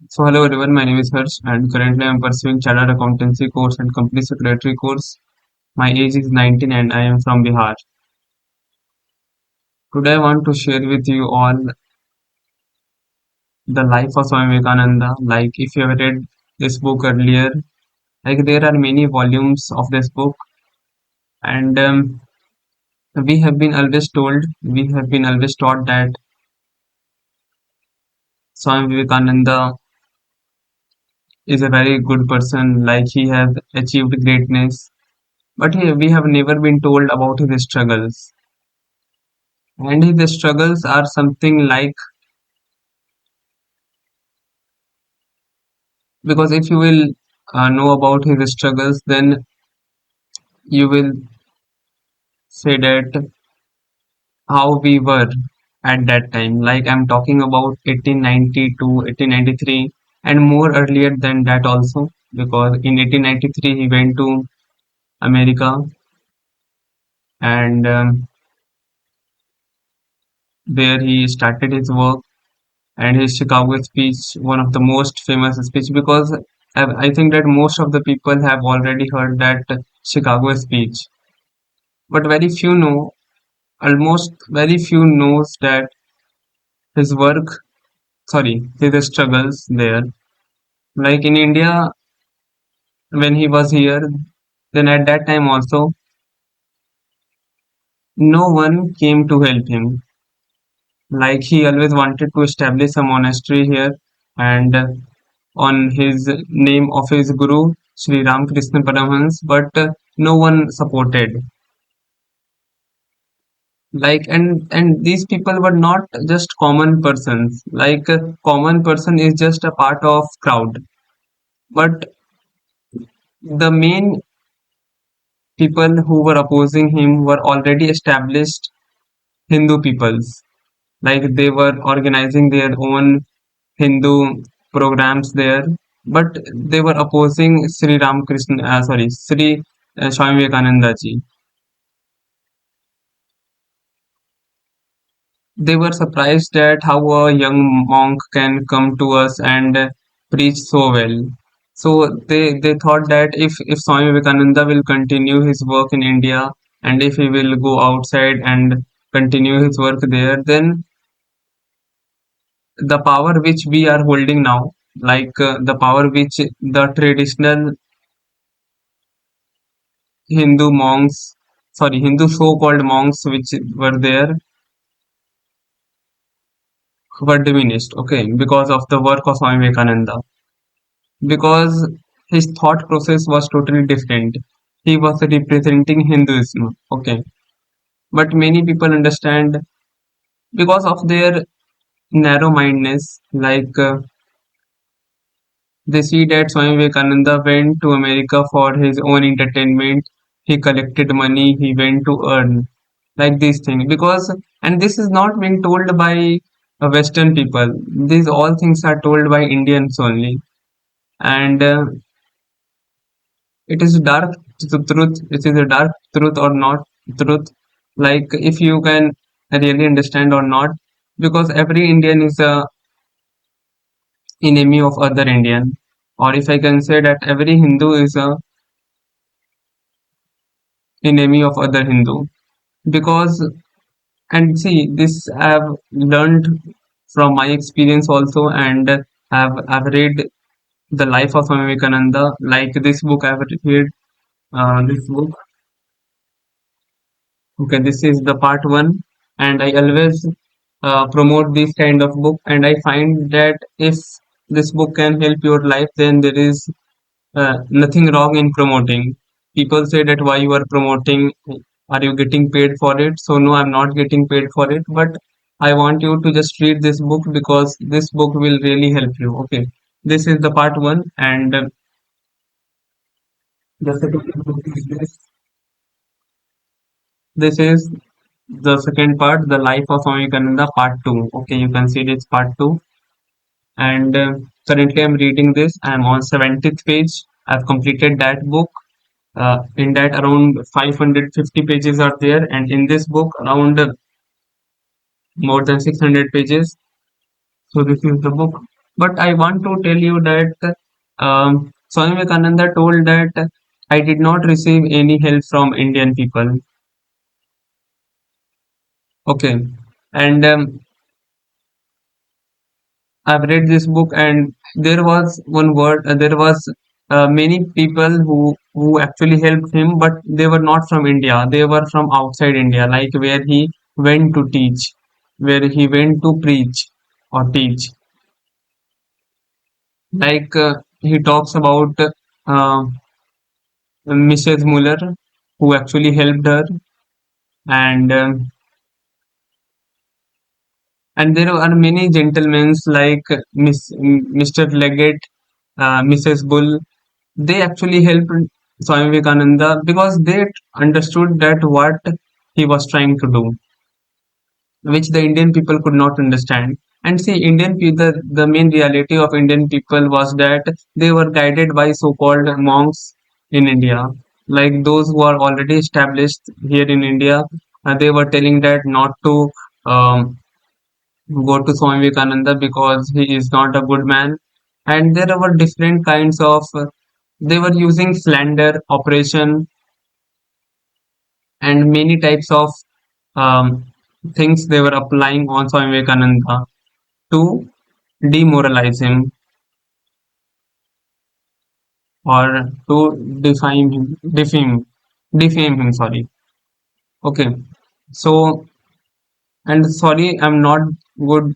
So hello everyone, my name is Harsh and currently I am pursuing Chartered Accountancy course and Company Secretary course. My age is 19 and I am from Bihar. Today I want to share with you all the life of Swami Vivekananda. Like if you have read this book earlier, like there are many volumes of this book and we have been always taught that Swami Vivekananda is a very good person, like he has achieved greatness. But we have never been told about his struggles. And his struggles are something like, because if you will know about his struggles, then you will say that how we were at that time. Like I'm talking about 1892, 1893, and more earlier than that also, because in 1893 he went to America and there he started his work and his Chicago speech, one of the most famous speech, because I think that most of the people have already heard that Chicago speech, but very few know, almost very few knows that his work, sorry, his struggles there. Like in India, when he was here, then at that time also, no one came to help him. Like he always wanted to establish a monastery here, and on his name of his guru Sri Ram Krishna Paramhans, but no one supported. Like and these people were not just common persons. Like a common person is just a part of crowd, but the main people who were opposing him were already established Hindu peoples. Like they were organizing their own Hindu programs there, but they were opposing Sri Ramakrishna, Sri Swami Vivekananda ji. They were surprised at how a young monk can come to us and preach so well. So they thought that if Swami Vivekananda will continue his work in India and if he will go outside and continue his work there, then the power which we are holding now, like the power which the traditional Hindu monks, Hindu so-called monks which were there, were diminished, okay, because of the work of Swami Vivekananda. Because his thought process was totally different. He was representing Hinduism, okay. But many people understand because of their narrow mindedness, like they see that Swami Vivekananda went to America for his own entertainment. He collected money. He went to earn, like these things. Because and this is not being told by Western people. These all things are told by Indians only, and it is dark truth. It is a dark truth or not truth. Like if you can really understand or not, because every Indian is a enemy of other Indian, or if I can say that every Hindu is a enemy of other Hindu. Because and see this I've learned from my experience also, and I've read the life of Swami Vivekananda. Like this book I've read this book. Okay, this is the part one, and I always promote this kind of book, and I find that if this book can help your life, then there is nothing wrong in promoting. People say that why you are promoting, are you getting paid for it? So no, I'm not getting paid for it, but I want you to just read this book because this book will really help you. Okay, this is the part one, and the second book is this. This is the second part, the life of Swami Vivekananda, part two. Okay, you can see this part two, and currently I'm reading this. I'm on 70th page. I've completed that book. In that around 550 pages are there, and in this book around more than 600 pages. So this is the book. But I want to tell you that Swami Vivekananda told that I did not receive any help from Indian people. Okay, and I've read this book, and there was one word. There was many people who actually helped him, but they were not from India. They were from outside India, like where he went to teach, where he went to preach or teach. Like he talks about Mrs. Muller, who actually helped her, and there are many gentlemen like Mr. Leggett, Mrs. Bull. They actually helped Swami Vivekananda because they understood that what he was trying to do, which the Indian people could not understand. And see, Indian people, the main reality of Indian people was that they were guided by so-called monks in India, like those who are already established here in India. They were telling that not to um, go to Swami Vivekananda because he is not a good man. And there were different kinds of, they were using slander operation and many types of um, things they were applying on Swami Vivekananda to demoralize him or to defame him. Sorry. Okay. So, and sorry, I'm not good.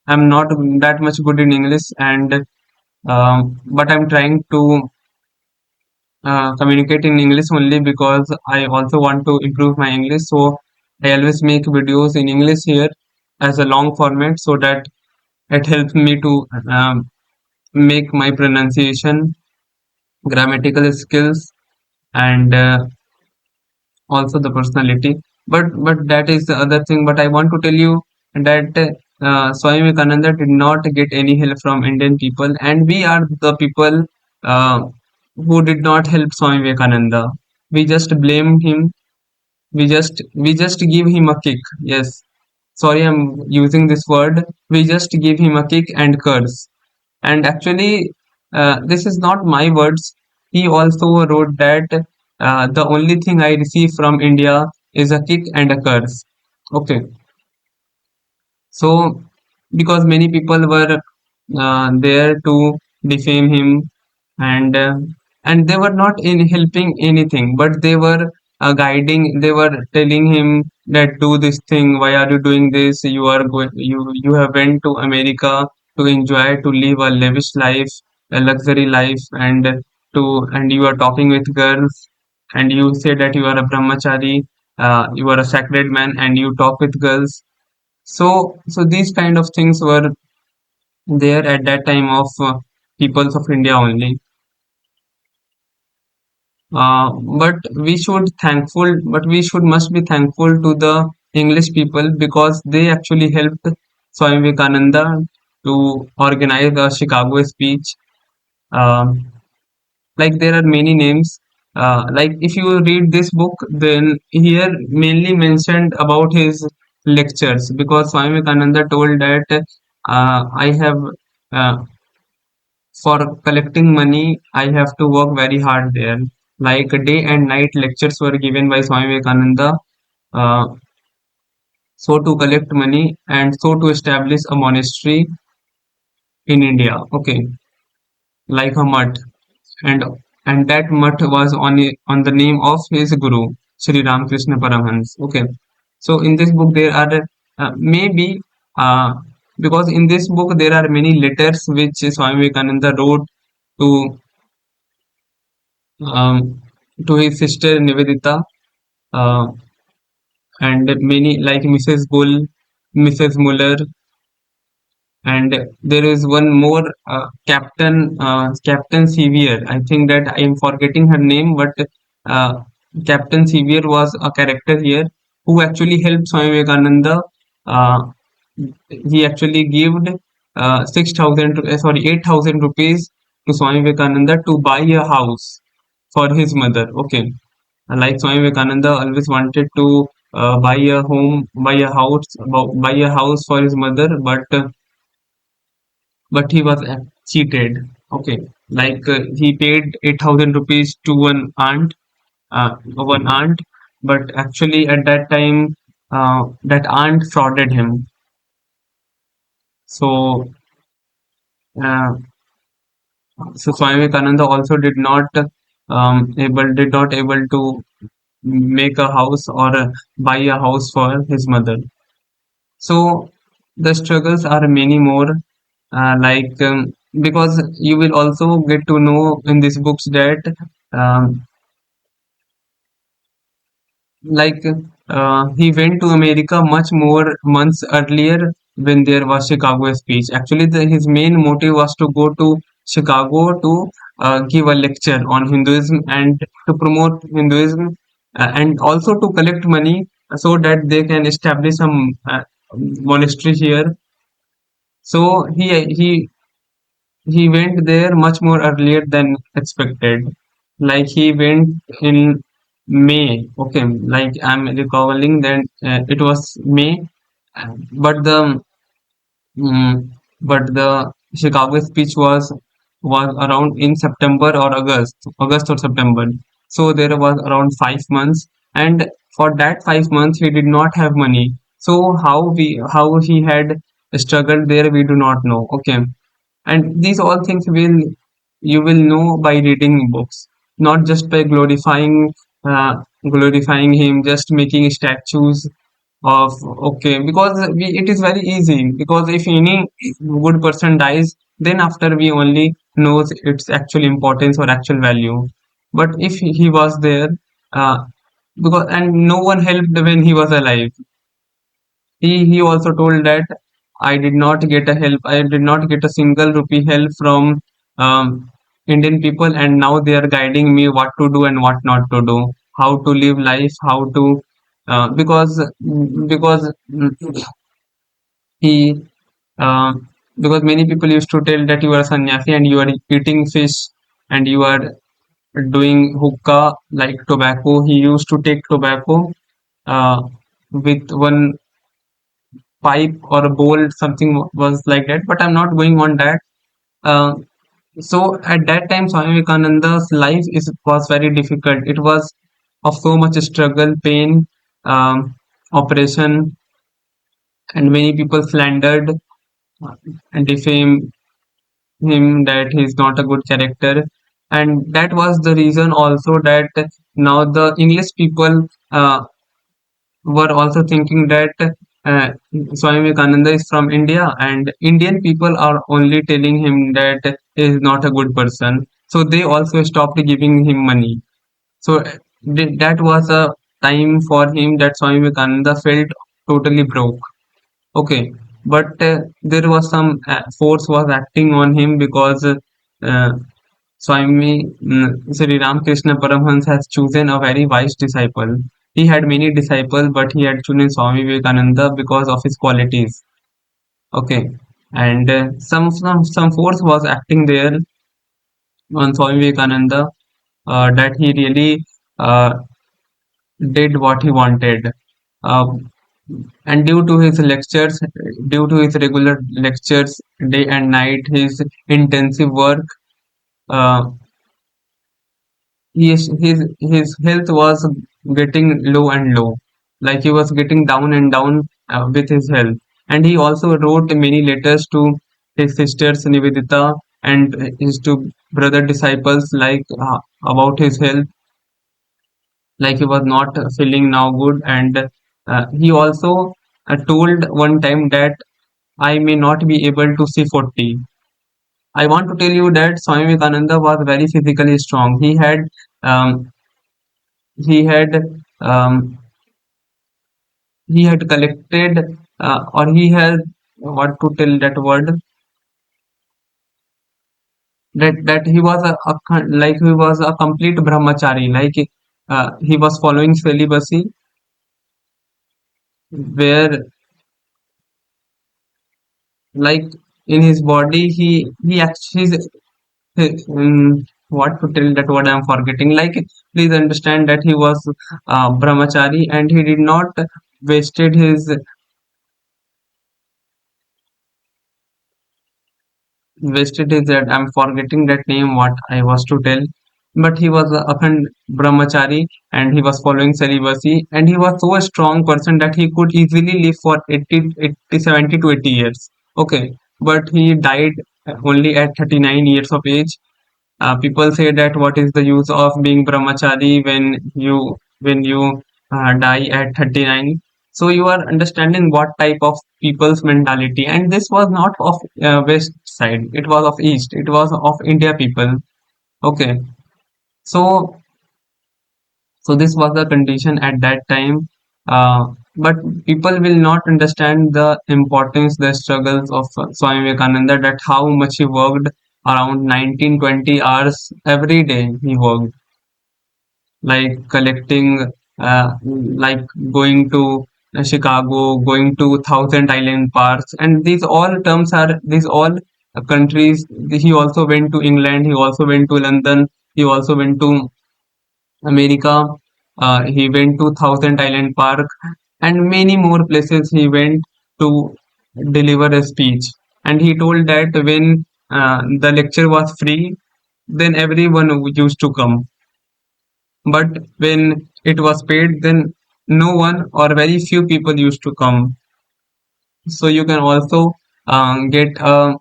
I'm not that much good in English, and but I'm trying to communicate in English only because I also want to improve my English. So I always make videos in English here as a long format so that it helps me to make my pronunciation, grammatical skills, and also the personality. But that is the other thing. But I want to tell you that Swami Vivekananda did not get any help from Indian people, and we are the people uh, who did not help Swami Vivekananda. We just blame him. We just give him a kick. Yes, sorry, I'm using this word. We just give him a kick and curse. And actually, this is not my words. He also wrote that the only thing I receive from India is a kick and a curse. Okay, so because many people were there to defame him, and uh, and they were not in helping anything, but they were guiding. They were telling him that do this thing. Why are you doing this? You are going. You have went to America to enjoy, to live a lavish life, a luxury life, and you are talking with girls, and you say that you are a brahmachari. You are a sacred man, and you talk with girls. So these kind of things were there at that time of peoples of India only. But we should thankful, but we should must be thankful to the English people because they actually helped Swami Vivekananda to organize the Chicago speech. Um, like there are many names. Like if you read this book, then here mainly mentioned about his lectures because Swami Vivekananda told that I have uh, for collecting money I have to work very hard there. Like day and night lectures were given by Swami Vivekananda, uh, so to collect money and so to establish a monastery in India. Okay, like a mutt, and that mutt was on the name of his guru Sri Ramakrishna Paramhans. Okay, so in this book there are maybe uh, because in this book there are many letters which Swami Vivekananda wrote to um, his sister Nivedita, uh, and many like Mrs. Bull, Mrs. Muller, and there is one more Captain Sevier. I think that I am forgetting her name, but uh, Captain Sevier was a character here who actually helped Swami Vivekananda. Uh, he actually gave 6,000, sorry, 8,000 rupees to Swami Vivekananda to buy a house for his mother. Okay, like Swami Vivekananda always wanted to buy a home, buy a house for his mother, but he was cheated. Okay, like he paid 8,000 rupees to one aunt, but actually at that time that aunt frauded him. So, uh, so Swami Vivekananda also did not able to make a house or buy a house for his mother. So the struggles are many more, because you will also get to know in these books that um, like he went to America much more months earlier when there was Chicago speech. Actually, his main motive was to go to Chicago to give a lecture on Hinduism and to promote Hinduism, and also to collect money so that they can establish some monastery here. So he went there much more earlier than expected. Like he went in May. Okay, like I'm recalling that it was May, but mm, the Chicago speech was around in September or August or September. So there was around 5 months, and for that 5 months he did not have money. So how he had struggled there, we do not know. Okay, and these all things will you will know by reading books, not just by glorifying him, just making statues of. Okay, because it is very easy, because if any good person dies, then after we only knows its actual importance or actual value. But if he was there, uh, because and no one helped when he was alive. He also told that I did not get a help. I did not get a single rupee help from Indian people, and now they are guiding me what to do and what not to do, how to live life, how to because he uh, because many people used to tell that you are a sannyasi and you are eating fish and you are doing hookah like tobacco. He used to take tobacco uh, with one pipe or a bowl, something was like that, but I'm not going on that. uh, so at that time Swami Vivekananda's life was very difficult. It was of so much struggle, pain, operation, and many people slandered and defamed him that he's not a good character. And that was the reason also that now the English people were also thinking that uh, Swami Vivekananda is from India, and Indian people are only telling him that he is not a good person. So they also stopped giving him money. So that was a time for him that Swami Vivekananda felt totally broke. Okay, but there was some force was acting on him, because Swami Sri Ramakrishna Paramhans has chosen a very wise disciple. He had many disciples, but he had chosen Swami Vivekananda because of his qualities. Okay, and some force was acting there on Swami Vivekananda, that he really uh, did what he wanted. Um, and due to his regular lectures, day and night, his intensive work, uh, his health was getting low and low, like he was getting down and down with his health. And he also wrote many letters to his sisters Nivedita and his two brother disciples, like about his health, like he was not feeling now good. And he also told one time that I may not be able to see 40. I want to tell you that Swami Vivekananda was very physically strong. Um, he had um, he had collected, or he had, what to tell that word, that he was like he was a complete brahmachari, like he was following celibacy, where like in his body he actually what to tell that word I'm forgetting. Like please understand that he was brahmachari, and he did not wasted his wasted is that I'm forgetting that name what I was to tell. But he was a Akhand Brahmachari and he was following celibacy and he was so a strong person that he could easily live for 70 to 80 years. Okay. But he died only at 39 years of age. People say that what is the use of being brahmachari when you die at 39. So you are understanding what type of people's mentality, and this was not of west side, it was of east, it was of India people. Okay. So so this was the condition at that time. But people will not understand the importance, the struggles of Swami Vivekananda, that how much he worked around 19-20 hours every day. He worked like collecting, like going to Chicago, going to Thousand Island Parks, and these all countries. He also went to England. He also went to London. He also went to America. He went to Thousand Island Park and many more places he went to deliver a speech. And he told that when the lecture was free, then everyone used to come. But when it was paid, then no one or very few people used to come. So you can also get a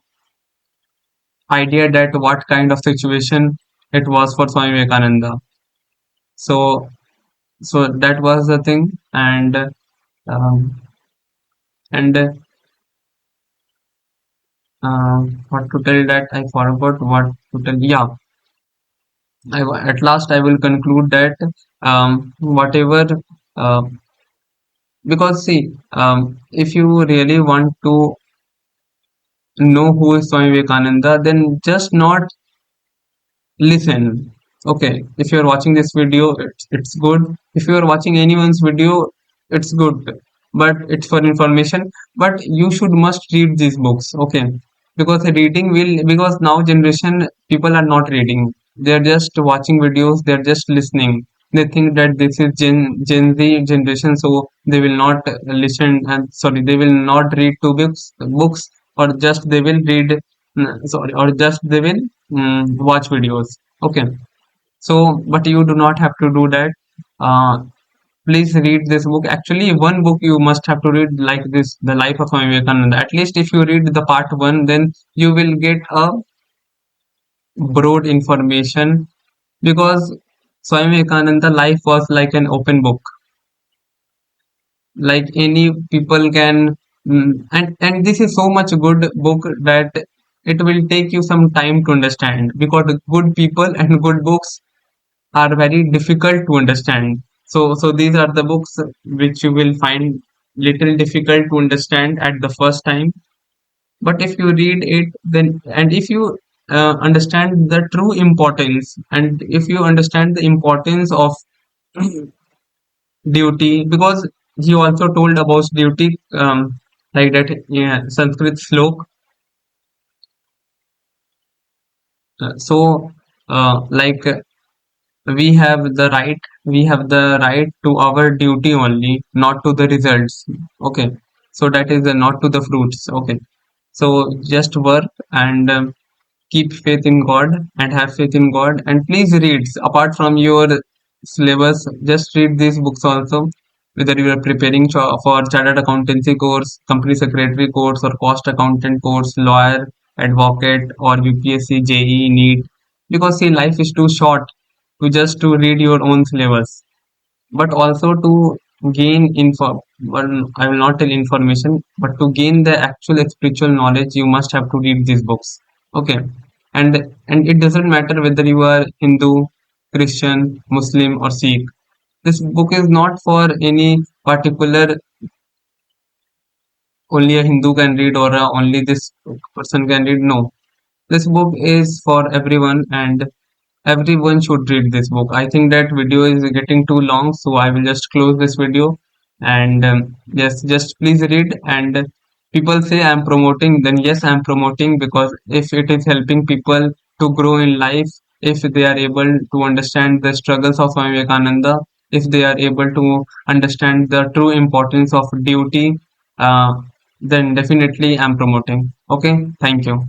idea that what kind of situation it was for Swami Vivekananda. So so that was the thing. Um, and what to tell, that I forgot what to tell. Yeah, at last I will conclude that whatever, uh, because see, if you really want to know who is Swami Vivekananda, then just not listen. Okay, if you are watching this video, it's good. If you are watching anyone's video, it's good, but it's for information. But you should must read these books. Okay, because now generation people are not reading. They're just watching videos. They're just listening. They think that this is Gen Z generation, so they will not listen, and sorry, they will not read two books, or just they will read, sorry, or just they will watch videos. Okay. So but you do not have to do that. uh, Please read this book. Actually, one book you must have to read, like this, The Life of Swami Vivekananda. At least if you read the part one, then you will get a broad information, because Swami Vivekananda life was like an open book, like any people can. And this is so much good book that it will take you some time to understand, because good people and good books are very difficult to understand. So these are the books which you will find little difficult to understand at the first time. But if you read it, then, and if you understand the true importance, and if you understand the importance of duty, because he also told about duty, like that, yeah, Sanskrit slok. Like, we have the right to our duty only, not to the results. Okay. So that is not to the fruits. Okay. So just work and keep faith in God, and have faith in God, and please read apart from your syllabus. Just read these books also, whether you are preparing for chartered accountancy course, company secretary course, or cost accountant course, lawyer, advocate, or UPSC, JE, NEET. Because see, life is too short to just to read your own syllabus, but also to gain info. Well, I will not tell information, but to gain the actual spiritual knowledge, you must have to read these books. Okay. And it doesn't matter whether you are Hindu, Christian, Muslim, or Sikh. This book is not for any particular, only a Hindu can read, or only this person can read. No, this book is for everyone, and everyone should read this book. I think that video is getting too long, so I will just close this video. And yes, just please read. And people say I'm promoting, then yes, I'm promoting, because if it is helping people to grow in life, if they are able to understand the struggles of Swami Vivekananda, if they are able to understand the true importance of duty, uh, then definitely I'm promoting. Okay, thank you.